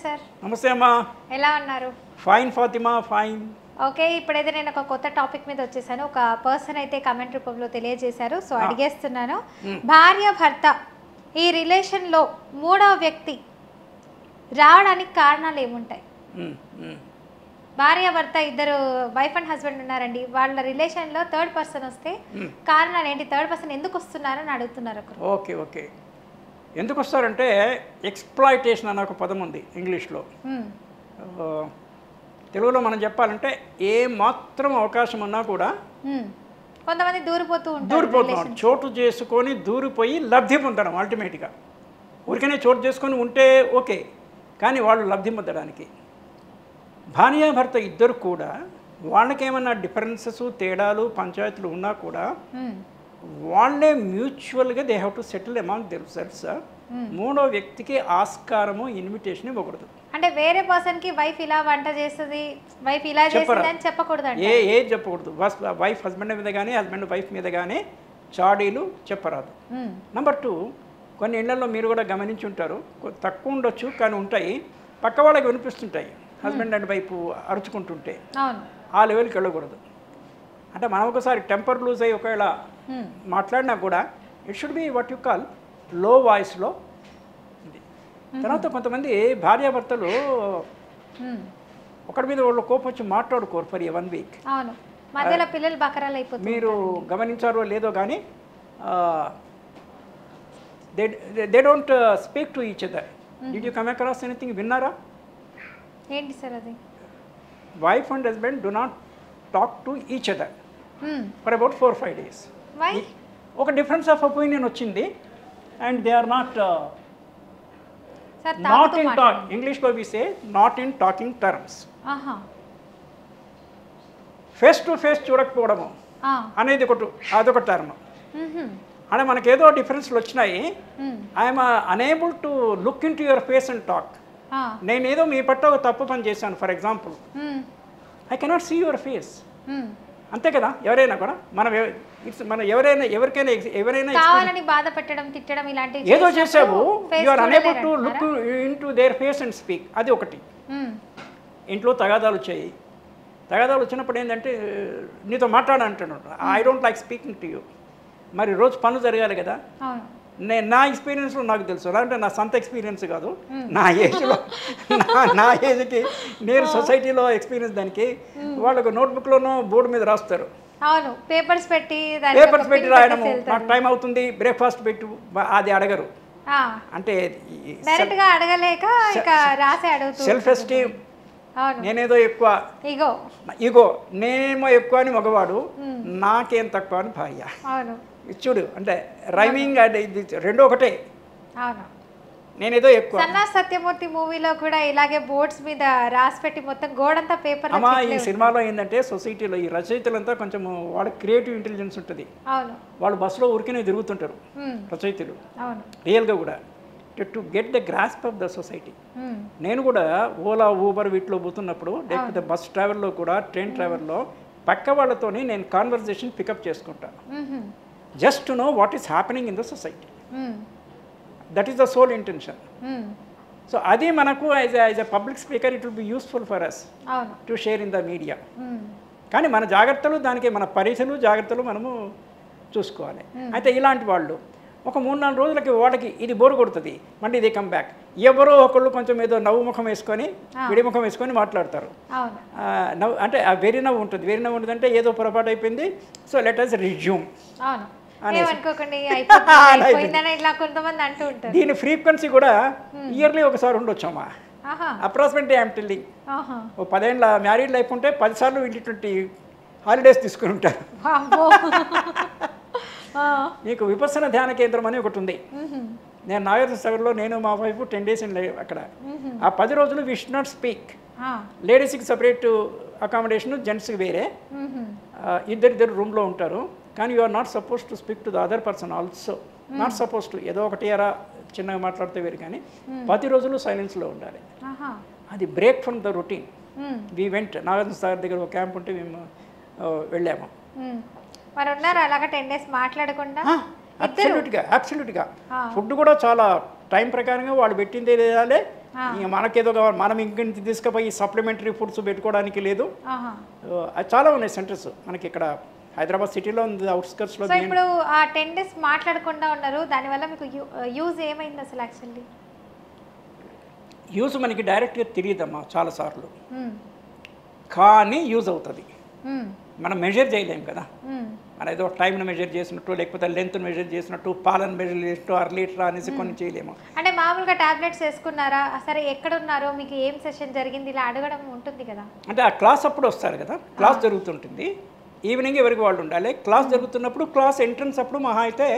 Sir. నమస్తే అమ్మా. ఎలా ఉన్నారు? Fine Fatima, fine. ఓకే, ఇప్పుడైతే నేను ఒక కొత్త టాపిక్ మీద వచ్చేసాను. ఒక పర్సన్ అయితే కమెంట్ రూపంలో తెలియజేశారు. సో అడిగేస్తున్నాను. భార్య భర్త ఈ రిలేషన్లో మూడవ వ్యక్తి రావడానికి కారణాలు ఏముంటాయి? భార్య భర్త ఇద్దరు వైఫ్ అండ్ హస్బెండ్ ఉన్నారండి. వాళ్ళ రిలేషన్లో థర్డ్ పర్సన్ వస్తే కారణాలు ఏంటి? థర్డ్ పర్సన్ ఎందుకు వస్తున్నారని అడుగుతున్నారు. ఓకే ఓకే ఎందుకు వస్తారంటే ఎక్స్ప్లాయిటేషన్ అనే ఒక పదం ఉంది ఇంగ్లీష్లో. తెలుగులో మనం చెప్పాలంటే ఏ మాత్రం అవకాశం ఉన్నా కూడా కొంతమంది దూరిపోతున్నాం, చోటు చేసుకొని దూరిపోయి లబ్ధి పొందడం. అల్టిమేట్గా ఊరికనే చోటు చేసుకొని ఉంటే ఓకే, కానీ వాళ్ళు లబ్ధి పొందడానికి భార్యాభర్త ఇద్దరు కూడా వాళ్ళకేమన్నా డిఫరెన్సెస్, తేడాలు, పంచాయతీలు ఉన్నా కూడా వాళ్ళే మ్యూచువల్గా they have to settle among themselves. మూడో వ్యక్తికి ఆస్కారము, ఇన్విటేషన్ ఇవ్వకూడదు. అంటే వేరే పర్సన్ కి వైఫ్ ఇలా వంట చేస్తుంది, వైఫ్ ఇలా చేస్తుంది అని చెప్పకూడదు. ఏం చెప్పకూడదు. వైఫ్ హస్బెండ్ మీద కానీ, హస్బెండ్ వైఫ్ మీద కానీ చాడీలు చెప్పరాదు. నెంబర్ 2, కొన్ని ఇళ్లలో మీరు కూడా గమనించి ఉంటారు, తక్కువ ఉండొచ్చు కానీ ఉంటాయి, పక్క వాళ్ళకి వినిపిస్తుంటాయి హస్బెండ్ అండ్ వైఫ్ అరుచుకుంటుంటే. ఆ లెవెల్కి వెళ్ళకూడదు. అంటే మనం ఒకసారి టెంపర్ లూజ్ అయ్యి ఒకవేళ మాట్లాడినా కూడా it should be what you call లో వాయిస్లో. తర్వాత కొంతమంది భార్యాభర్తలు ఒకటి మీద వాళ్ళు కోపం వచ్చి మాట్లాడుకోరు ఫర్ 1 వీక్. మధ్యలో పిల్లలు బకరాలు అయిపోతారు. మీరు గమనించారో లేదో కానీ they don't speak to each other. Did you come across anything? విన్నారా? ఏంటి సార్ అది? Wife and husband do not talk to each other for about 4-5 days. ఒక డిఫరెన్స్ ఆఫ్ ఒపీనియన్ వచ్చింది and they are not in talk. ఇంగ్లీష్లో we say not in talking terms. Face to face చూడకపోవడము అనేది అదొక term. అంటే మనకేదో డిఫరెన్స్లు వచ్చినాయి, I'm unable to look in to your face and talk. నేనేదో మీ పట్ల ఒక తప్పు పని చేశాను, for example, I cannot see your face. అంతే కదా? ఎవరైనా కూడా మనం ఎవరైనా బాధ పెట్టడం, తిట్టడం ఇలాంటి ఏదో చేసావు, you are unable to look in to there face and speak. అది ఒకటి. ఇంట్లో తగాదాలు వచ్చాయి. తగాదాలు వచ్చినప్పుడు ఏంటంటే నీతో మాట్లాడంటున్నాడు, I don't like speaking to you. మరి రోజు పనులు జరగాలి కదా. నా ఎక్స్పీరియన్స్లో నాకు తెలుసు, అంటే నా సొంత ఎక్స్పీరియన్స్ కాదు, నా ఏజ్లో నా ఏజ్కి నేను సొసైటీలో ఎక్స్పీరియన్స్ దానికి వాళ్ళకు నోట్బుక్లోనూ బోర్డు మీద రాస్తారు. పేపర్స్ పెట్టి రాయడము. నాకు టైం అవుతుంది, బ్రేక్ఫాస్ట్ పెట్టు, అది అడగరు. అంటే సెల్ఫ్ ఎస్టీమ్, నేనేదో ఎక్కువ, ఇగో నేనేమో ఎక్కువ అని మగవాడు, నాకేం తక్కువ అని భార్య. చూడు, అంటే రైమింగ్ అంటే ఇది రెండు ఒకటే. నేనేదో ఎక్కువ. సన్నాస్ సత్యమూర్తి మూవీలో కూడా ఇలాగే బోర్డ్స్ మీద రాసి పెట్టి మొత్తం గోడంతా పేపర్. అమ్మా, ఈ సినిమాలో ఏంటంటే సొసైటీలో ఈ రచయితలంతా కొంచెం వాళ్ళ క్రియేటివ్ ఇంటెలిజెన్స్ ఉంటుంది. వాళ్ళు బస్సులో ఊరికనే తిరుగుతుంటారు రచయితలు, రియల్గా కూడా, to get the grasp of the society. నేను కూడా ఓలా, ఊబర్ వీటిలో పోతున్నప్పుడు, లేకపోతే బస్ ట్రావెల్లో కూడా, ట్రైన్ ట్రావెల్లో పక్క వాళ్ళతోని నేను కాన్వర్జేషన్ పికప్ చేసుకుంటా, just to know what is happening in the society. That is the sole intention. So adi manaku as a public speaker it will be useful for us to share in the media. కానీ మన జాగ్రత్తలు దానికి, మన పరిధులు జాగ్రత్తలు మనము చూసుకోవాలి. అయితే ఇలాంటి వాళ్ళు ఒక 3-4 రోజులకి వాళ్ళకి ఇది బోరు కొడుతుంది, మళ్ళీ ఇది కమ్ బ్యాక్. ఎవరో ఒకళ్ళు కొంచెం ఏదో నవ్వు ముఖం వేసుకొని, విడి ముఖం వేసుకొని మాట్లాడతారు. అంటే ఆ వెరీ నవ్వు ఉంటుంది. వెరీ నవ్వు ఉంటుంది అంటే ఏదో పొరపాటు అయిపోయింది, సో లెట్ us resume. దీని ఫ్రీక్వెన్సీ కూడా ఇయర్లీ ఒకసారి ఉండొచ్చమ్మా. అప్రాక్సిమేట్లీ ఐఎమ్ టెల్లింగ్, ఓ 10 ఏళ్ళ మ్యారీడ్ లైఫ్ ఉంటే 10 సార్లు ఇటువంటి హాలిడేస్ తీసుకుని ఉంటారు. మీకు విపස්සన ధ్యాన కేంద్రం అని ఒకటి ఉంది. నేను నాగార్జున సాగర్లో, నేను మా వైఫ్ 10 days అక్కడ. ఆ 10 రోజులు వి షుడ్ నాట్ స్పీక్. లేడీస్కి సపరేట్ అకామిడేషన్, జెంట్స్కి వేరే. ఇద్దరు రూమ్లో ఉంటారు. కానీ you are not suppose to speak to the other person also. Not suppose to, ఏదో ఒకటి ఎరా చిన్నగా మాట్లాడితే వేరు, కానీ 10 రోజులు సైలెన్స్లో ఉండాలి. అది break from the routine. We went Nagarjuna Sagar దగ్గర ఒక క్యాంప్ ఉంటే మేము వెళ్ళాము. మరి ఉన్నారు అలాగా 10 days మాట్లాడకుండా? అబ్సల్యూట్గా ఫుడ్ కూడా చాలా టైం ప్రకారంగా వాళ్ళు పెట్టిందే తినాలి, ఇంకా మనకేదో కావాలి, మనం ఇంటి తీసుకుపోయి సప్లిమెంటరీ ఫుడ్స్ పెట్టుకోవడానికి లేదు. అది చాలా ఉన్నాయి సెంటర్స్ మనకి ఇక్కడ హైదరాబాద్ సిటీలో ఉంది, అవుట్స్కర్ట్స్లో. సో ఇప్పుడు ఆ 10 days మాట్లాడకుండా ఉన్నారు, దానివల్ల మీకు యూజ్ ఏమైంది అసలు? యాక్చువల్లీ యూజ్ మనకి డైరెక్ట్గా తెలియదమ్మా చాలాసార్లు, కానీ యూజ్ అవుతుంది. మనం మెజర్ చేయలేం కదా, మన ఏదో టైంను మెజర్ చేసినట్టు, లేకపోతే లెంత్ మెజర్ చేసినట్టు, పాలను మెజర్ చేసినట్టు, 1 లీటర్ అనేసి కొన్ని చేయలేము. అంటే మామూలుగా టాబ్లెట్స్ వేసుకున్నారా, సరే ఎక్కడున్నారో, మీకు ఏం సెషన్ జరిగింది, ఇలా అడగడం ఉంటుంది కదా. అంటే ఆ క్లాస్ అప్పుడు వస్తారు కదా, క్లాస్ జరుగుతుంటుంది, ఈవినింగ్ ఎవరికి వాళ్ళు ఉండాలి. క్లాస్ జరుగుతున్నప్పుడు క్లాస్ ఎంట్రన్స్ అప్పుడు మహా అయితే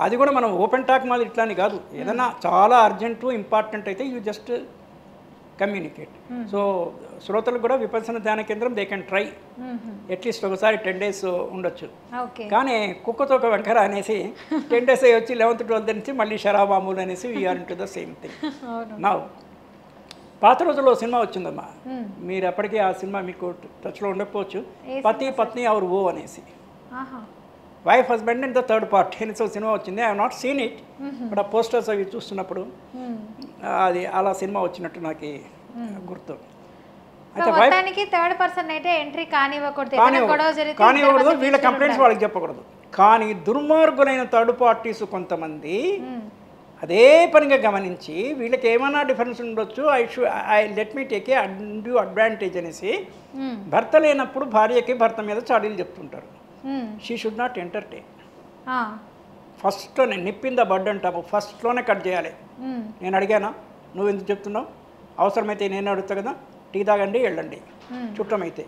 అది కూడా మనం ఓపెన్ టాక్ మాది ఇట్లా అని కాదు, ఏదైనా చాలా అర్జెంటు ఇంపార్టెంట్ అయితే యూ జస్ట్ కమ్యూనికేట్. సో శ్రోతలకు కూడా విపసన ధ్యాన కేంద్రం దే కెన్ ట్రై అట్లీస్ట్ ఒకసారి 10 days ఉండొచ్చు. కానీ కుక్కతో ఒక వంకర అనేసి 10 days వచ్చి 11th 12th నుంచి మళ్ళీ షరాబాములు అనేసి we're into the same thing. నా పాత రోజుల్లో సినిమా వచ్చిందమ్మా, మీరు ఎప్పటికీ ఆ సినిమా మీకు టచ్లో ఉండకపోవచ్చు, పతి పత్ని అవర్ ఓ అనేసి, wife husband and the third part అనేసి ఒక సినిమా వచ్చింది. I have not seen it, but ఆ పోస్టర్స్ అవి చూస్తున్నప్పుడు అది అలా సినిమా వచ్చినట్టు నాకు గుర్తు. అయితే థర్డ్ పర్సన్ అయితే ఎంట్రీ కానివ్వకూడదు, వీళ్ళ కంప్లైంట్స్ వాళ్ళకి చెప్పకూడదు. కానీ దుర్మార్గులైన థర్డ్ పార్టీస్ కొంతమంది అదే పనిగా గమనించి వీళ్ళకి ఏమైనా డిఫరెన్స్ ఉండొచ్చు, let me take a undue advantage అనేసి భర్త లేనప్పుడు భార్యకి భర్త మీద చాడీలు చెప్తుంటారు. She should not entertain. ఫస్ట్లోనే నిప్పింద బడ్ అంటాము, ఫస్ట్లోనే కట్ చేయాలి. నేను అడిగానా, నువ్వు ఎందుకు చెప్తున్నావు, అవసరమైతే నేను అడుగుతా కదా, టీ తాగండి వెళ్ళండి, చుట్టం అయితే,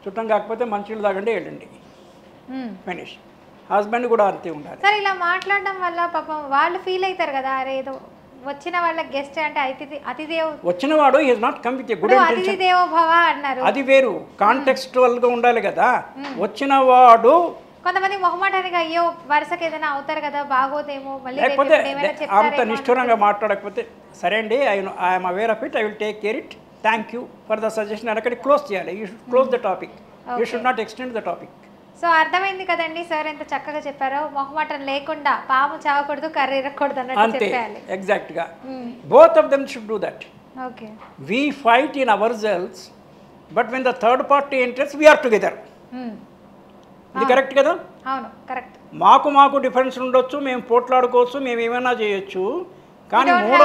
చుట్టం కాకపోతే మంచినీళ్ళు తాగండి వెళ్ళండి, ఫినిష్. హస్బెండ్ కూడా అంతే ఉండాలి. సరే ఇలా మాట్లాడడం వల్ల పాపం వాళ్ళు ఫీల్ అవుతారు కదా, అరే ఏదో వచ్చిన వాళ్ళ గెస్ట్ అంటే అతిథేవో, వచ్చినవాడు is not come with good intention, అతిథేవో భవ అన్నారు, అది వేరు, కాంటెక్స్చువల్గా ఉండాలి కదా. వచ్చినవాడు కొంతమంది మొహమాటానికి అయ్యో వరుసకి ఏదైనా అవుతారు కదా, బాగోదేమో, మళ్ళీ లేకపోతే అంత నిష్ఠూరంగా మాట్లాడకపోతే సరే అండి, I'm aware of it, I will take care it, thank you for the suggestion అని అక్కడికి క్లోజ్ చేయాలి. You should close the topic, you should not extend the topic. So అర్థమైంది కదండి సార్ ఎంత చక్కగా చెప్పారో, మొహమాటం లేకుండా పాము చావకూడదు కర్రీ ఇరకూడదు అన్నట్టు చెప్పాలి. ఎగ్జాక్ట్గా both of them should do that. Okay, we fight in our cells, but when the third party enters we're together. ఇది కరెక్ట్ కదా? అవును, కరెక్ట్. మాకు డిఫరెన్స్ ఉండొచ్చు, మేము పోట్లాడుకోవచ్చు, మేము ఏమైనా చేయొచ్చు, కానీ మూడో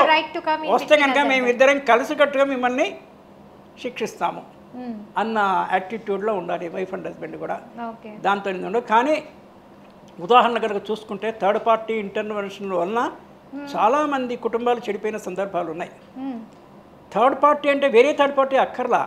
వస్తే కనుక మేమిద్దరం కలిసికట్టుగా మిమ్మల్ని శిక్షిస్తాము అన్న యాటిట్యూడ్లో ఉండాలి వైఫ్ అండ్ హస్బెండ్ కూడా. దాంతో ఉండదు. కానీ ఉదాహరణ కనుక చూసుకుంటే థర్డ్ పార్టీ ఇంటర్వెన్షన్ వలన చాలామంది కుటుంబాలు చెడిపోయిన సందర్భాలు ఉన్నాయి. థర్డ్ పార్టీ అంటే వేరే థర్డ్ పార్టీ అక్కర్లా,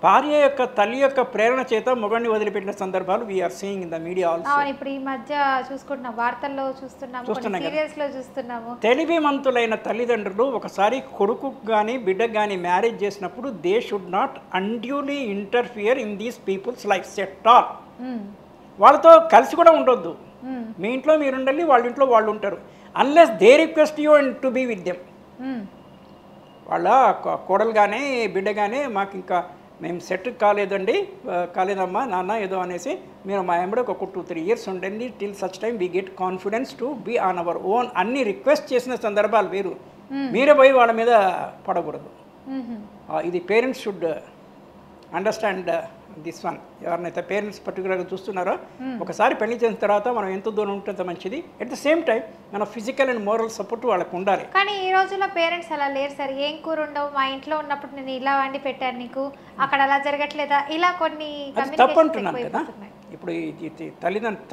భార్య యొక్క తల్లి యొక్క ప్రేరణ చేత మొగన్ని వదిలిపెట్టిన సందర్భాలు we're seeing in the media also. ఇప్పుడు ఈ మధ్య చూసుకుంటున్నాం, వార్తల్లో చూస్తున్నాము, సీరియల్స్లో చూస్తున్నాము. తెలివిమంతులైన తల్లిదండ్రులు ఒకసారి కొడుకు కానీ బిడ్డకు కానీ మ్యారేజ్ చేసినప్పుడు they should not unduly interfere in these peoples life at all. వాళ్ళతో కలిసి కూడా ఉండొద్దు, మీ ఇంట్లో మీరు ఉండాలి, వాళ్ళ ఇంట్లో వాళ్ళు ఉంటారు, unless they request you and to be with them. వాళ్ళ కోడలు కానీ బిడ్డ కానీ మాకు ఇంకా మేము సెట్ కాలేదమ్మా నాన్న ఏదో అనేసి మీరు మా ఎంబడి ఒక 2-3 years ఉండండి, till such time we get confidence to be on our own అన్ని రిక్వెస్ట్ చేసిన సందర్భాలు వేరు, మీరే పోయి వాళ్ళ మీద పడకూడదు. ఇది parents should understand this one. ఎవరినైతే పేరెంట్స్ పర్టికులర్గా చూస్తున్నారో ఒకసారి పెళ్లి చేసిన తర్వాత మనం ఎంత దూరం ఉంటే మంచిది. అట్ ద సేమ్ టైం మన ఫిజికల్ అండ్ మోరల్ సపోర్ట్ వాళ్ళకు ఉండాలి. కానీ ఈ రోజుల్లో పేరెంట్స్ అలా లేరు సార్. ఏం కూర ఉండవు, మా ఇంట్లో ఉన్నప్పుడు నేను ఇలా వండి పెట్టాను నీకు, అక్కడ అలా జరగట్లేదా, ఇలా కొన్ని తప్పు అంటున్నాను కదా. ఇప్పుడు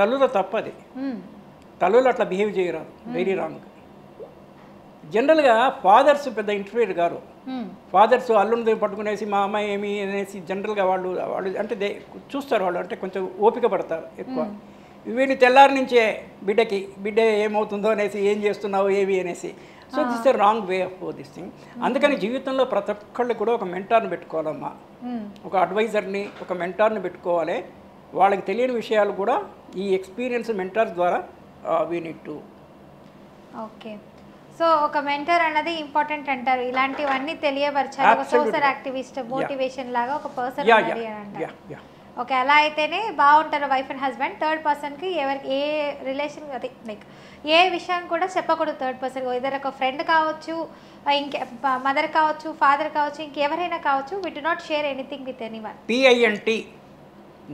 తల్లుల తప్పు అది, తల్లులు అట్లా బిహేవ్ చేయరాదు, వెరీ రాంగ్. జనరల్గా ఫాదర్స్ పెద్ద ఇంటర్ఫియర్ గారు, ఫాదర్స్ అల్లుని పట్టుకునేసి మా అమ్మాయి ఏమి అనేసి జనరల్గా వాళ్ళు అంటే చూస్తారు, వాళ్ళు అంటే కొంచెం ఓపిక పడతారు ఎక్కువ. వీళ్ళు తెల్లారి నుంచే బిడ్డ ఏమవుతుందో అనేసి, ఏం చేస్తున్నావు ఏవి అనేసి. So this a wrong way of this thing. అందుకని జీవితంలో ప్రతి ఒక్కళ్ళు కూడా ఒక మెంటార్ని పెట్టుకోవాలమ్మా, ఒక అడ్వైజర్ని, ఒక మెంటార్ని పెట్టుకోవాలి. వాళ్ళకి తెలియని విషయాలు కూడా ఈ ఎక్స్పీరియన్స్ మెంటార్స్ ద్వారా we need to. Okay, so ఒక మెంటర్ అన్నది ఇంపార్టెంట్ అంటారు. ఇలాంటివన్నీ తెలియపరచాలి, ఒక సోషల్ యాక్టివిస్ట్, మోటివేషన్ లాగా ఒక పర్సన్. ఓకే, అలా అయితేనే బాగుంటారు వైఫ్ అండ్ హస్బెండ్. థర్డ్ పర్సన్కి ఎవరికి ఏ రిలేషన్ అది లైక్ ఏ విషయం కూడా చెప్పకూడదు థర్డ్ పర్సన్. ఏదైనా ఒక ఫ్రెండ్ కావచ్చు, ఇంకే మదర్ కావచ్చు, ఫాదర్ కావచ్చు, ఇంకెవరైనా కావచ్చు. We do not share anything with anyone. PINT,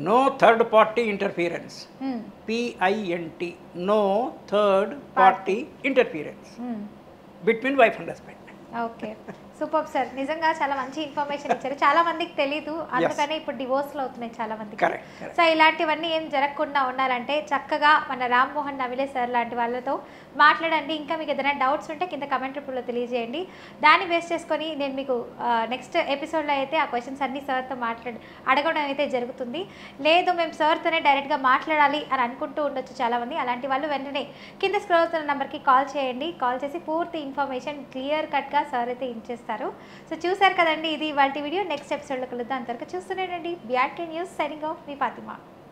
no third party interference. PINT, no third party interference between wife and husband. Okay, super sir. నిజంగా చాలా మంచి ఇన్ఫర్మేషన్ ఇచ్చారు. చాలా మందికి తెలీదు, అందుకనే ఇప్పుడు డివోర్స్లో అవుతున్నాయి చాలా మందికి. సో ఇలాంటివన్నీ ఏం జరగకుండా ఉండాలంటే చక్కగా మన రామ్మోహన్ నవిలే సార్ లాంటి వాళ్ళతో మాట్లాడండి. ఇంకా మీకు ఏదైనా డౌట్స్ ఉంటే కింద కమెంట్ రూపంలో తెలియజేయండి. దాన్ని బేస్ చేసుకొని నేను మీకు నెక్స్ట్ ఎపిసోడ్లో అయితే ఆ క్వశ్చన్స్ అన్ని సార్తో అడగడం అయితే జరుగుతుంది. లేదు మేము సార్తోనే డైరెక్ట్గా మాట్లాడాలి అని అనుకుంటూ ఉండొచ్చు చాలామంది. అలాంటి వాళ్ళు వెంటనే కింద స్క్రోల్ అవుతున్న నెంబర్కి కాల్ చేయండి. కాల్ చేసి పూర్తి ఇన్ఫర్మేషన్ క్లియర్ కట్గా సార్ అయితే ఇచ్చేస్తారు. సో చూసారు కదండి, ఇది వాటి వీడియో. నెక్స్ట్ ఎపిసోడ్లో కలుద్దాం. అంతవరకు చూస్తూనేనండి BRK న్యూస్. సైనింగ్ ఆఫ్, మీ ఫాతిమా.